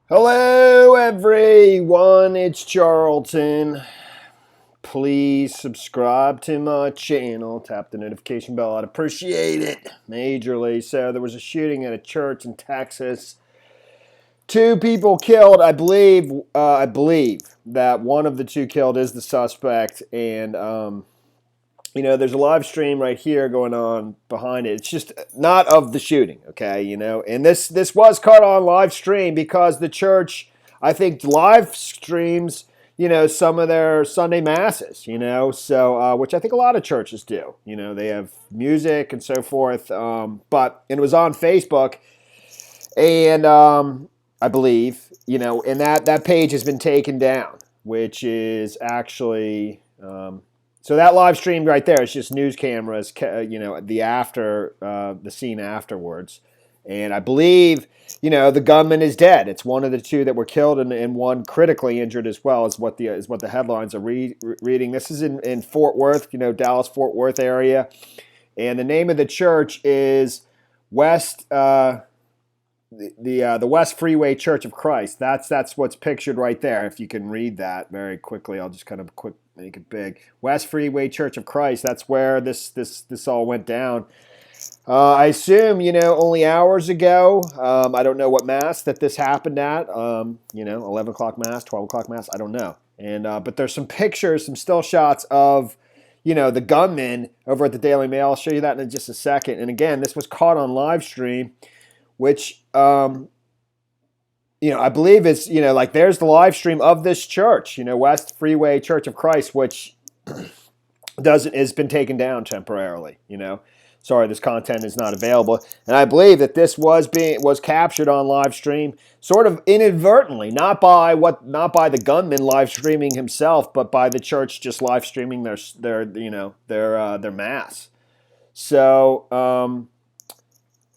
Hello, everyone. It's Charlton. Please subscribe to my channel. Tap the notification bell. I'd appreciate it majorly. So, there was a shooting at a church in Texas. Two people killed. I believe that one of the two killed is the suspect, and there's a live stream right here going on behind it. It's just not of the shooting, okay? And this was caught on live stream because the church, I think, live streams, some of their Sunday masses, which I think a lot of churches do. They have music and so forth. But it was on Facebook, and I believe, and that page has been taken down, which is actually. So that live stream right there is just news cameras, the scene afterwards, and I believe, the gunman is dead. It's one of the two that were killed, and one critically injured as well, is what the headlines are reading. This is in Fort Worth, Dallas Fort Worth area, and the name of the church is West. The West Freeway Church of Christ. That's what's pictured right there. If you can read that very quickly, I'll just kind of quick make it big. West Freeway Church of Christ. That's where this all went down. I assume only hours ago. I don't know what mass that this happened at. 11 o'clock mass, 12 o'clock mass. I don't know. And but there's some pictures, some still shots of the gunman over at the Daily Mail. I'll show you that in just a second. And again, this was caught on live stream, which I believe is like there's the live stream of this church, West Freeway Church of Christ, which has been taken down temporarily. Sorry, this content is not available, and I believe that this was captured on live stream, sort of inadvertently, not by the gunman live streaming himself, but by the church just live streaming their mass. So.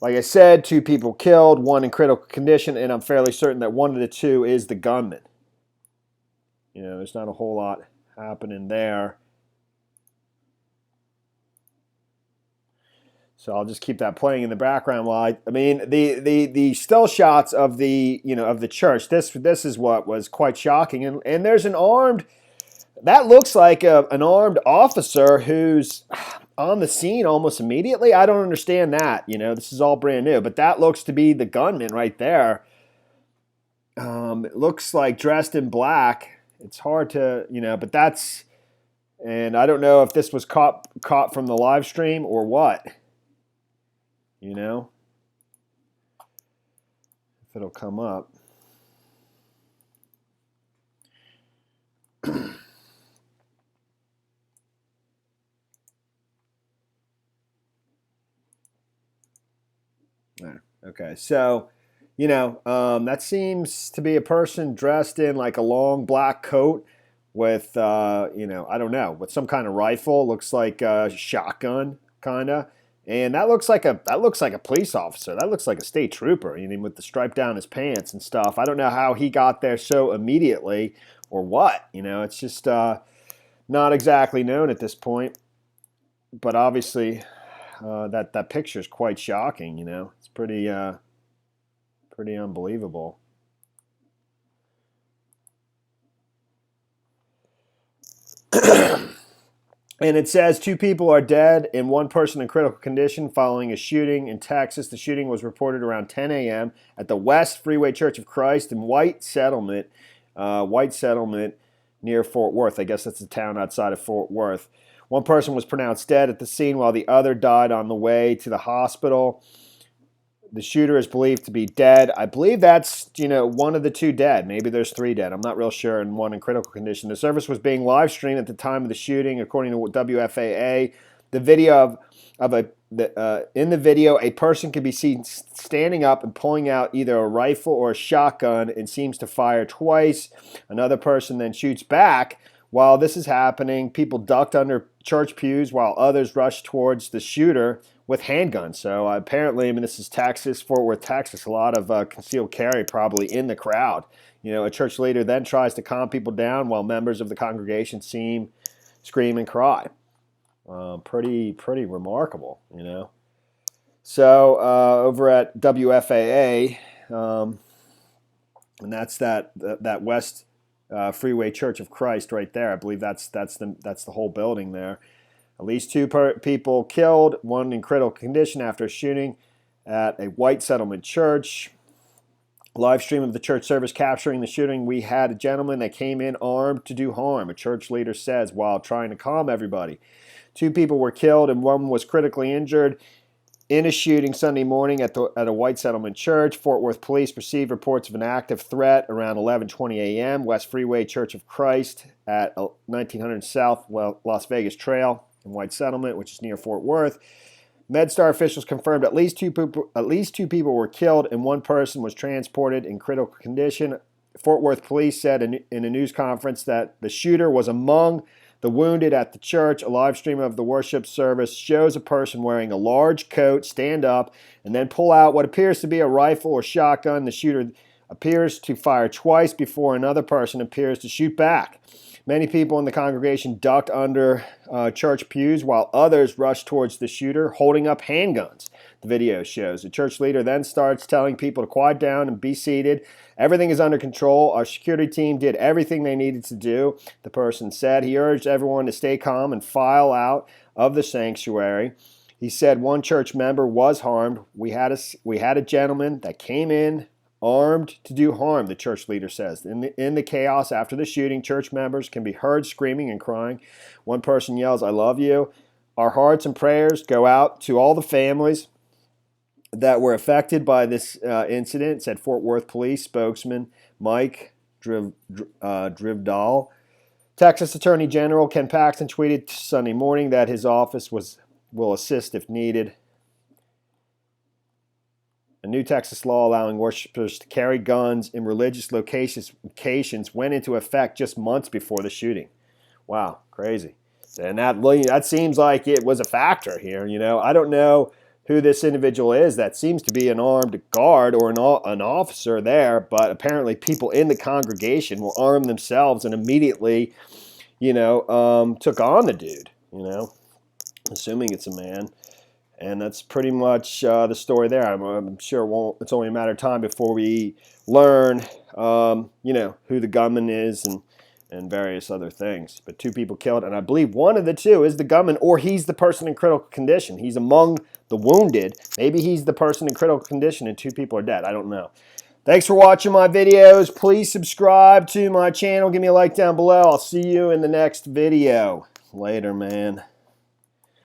Like I said, two people killed, one in critical condition, and I'm fairly certain that one of the two is the gunman. There's not a whole lot happening there. So I'll just keep that playing in the background while the still shots of the church. This is what was quite shocking, and there's an armed. That looks like an armed officer who's on the scene almost immediately. I don't understand that. This is all brand new, but that looks to be the gunman right there. It looks like dressed in black. It's hard to, but that's, and I don't know if this was caught from the live stream or what. If it'll come up. Okay, so that seems to be a person dressed in like a long black coat with I don't know, with some kind of rifle. Looks like a shotgun kind of, and that looks like a police officer. That looks like a state trooper. With the stripe down his pants and stuff. I don't know how he got there so immediately or what. It's just not exactly known at this point. But obviously, that picture is quite shocking. It's pretty unbelievable. And it says two people are dead and one person in critical condition following a shooting in Texas. The shooting was reported around 10 a.m. at the West Freeway Church of Christ in White Settlement near Fort Worth. I guess that's a town outside of Fort Worth. One person was pronounced dead at the scene while the other died on the way to the hospital. The shooter is believed to be dead. I believe that's, one of the two dead. Maybe there's three dead. I'm not real sure, and one in critical condition. The service was being live streamed at the time of the shooting, according to WFAA. The video in the video, a person can be seen standing up and pulling out either a rifle or a shotgun and seems to fire twice. Another person then shoots back. While this is happening, people ducked under church pews while others rushed towards the shooter with handguns. So apparently, this is Texas, Fort Worth, Texas. A lot of concealed carry probably in the crowd. A church leader then tries to calm people down while members of the congregation scream and cry. Pretty remarkable, So over at WFAA, and that's that West Freeway Church of Christ right there. I believe that's the whole building there. At least two people killed, one in critical condition after a shooting at a white settlement church. Live stream of the church service capturing the shooting. We had a gentleman that came in armed to do harm, a church leader says, while trying to calm everybody. 2 people were killed and 1 was critically injured in a shooting Sunday morning at a white settlement church. Fort Worth police received reports of an active threat around 11:20 a.m. West Freeway Church of Christ at 1900 South Las Vegas Trail in White Settlement, which is near Fort Worth. MedStar officials confirmed at least two people were killed and 1 person was transported in critical condition. Fort Worth police said in a news conference that the shooter was among the wounded at the church. A live stream of the worship service shows a person wearing a large coat stand up and then pull out what appears to be a rifle or shotgun. The shooter appears to fire twice before another person appears to shoot back. Many people in the congregation ducked under church pews while others rushed towards the shooter holding up handguns, the video shows. The church leader then starts telling people to quiet down and be seated. Everything is under control. Our security team did everything they needed to do, the person said. He urged everyone to stay calm and file out of the sanctuary. He said 1 church member was harmed. We had a gentleman that came in armed to do harm, the church leader says. In the chaos after the shooting, church members can be heard screaming and crying. 1 person yells, "I love you." Our hearts and prayers go out to all the families that were affected by this incident, said Fort Worth police spokesman Mike Drivdahl. Texas Attorney General Ken Paxton tweeted Sunday morning that his office will assist if needed. A new Texas law allowing worshipers to carry guns in religious locations went into effect just months before the shooting. Wow, crazy. And that seems like it was a factor here. I don't know who this individual is. That seems to be an armed guard or an officer there, but apparently people in the congregation will arm themselves and immediately, took on the dude, assuming it's a man. And that's pretty much the story there. I'm sure it's only a matter of time before we learn, who the gunman is and various other things. But 2 people killed, and I believe one of the 2 is the gunman, or he's the person in critical condition. He's among the wounded. Maybe he's the person in critical condition and 2 people are dead. I don't know. Thanks for watching my videos. Please subscribe to my channel. Give me a like down below. I'll see you in the next video. Later, man.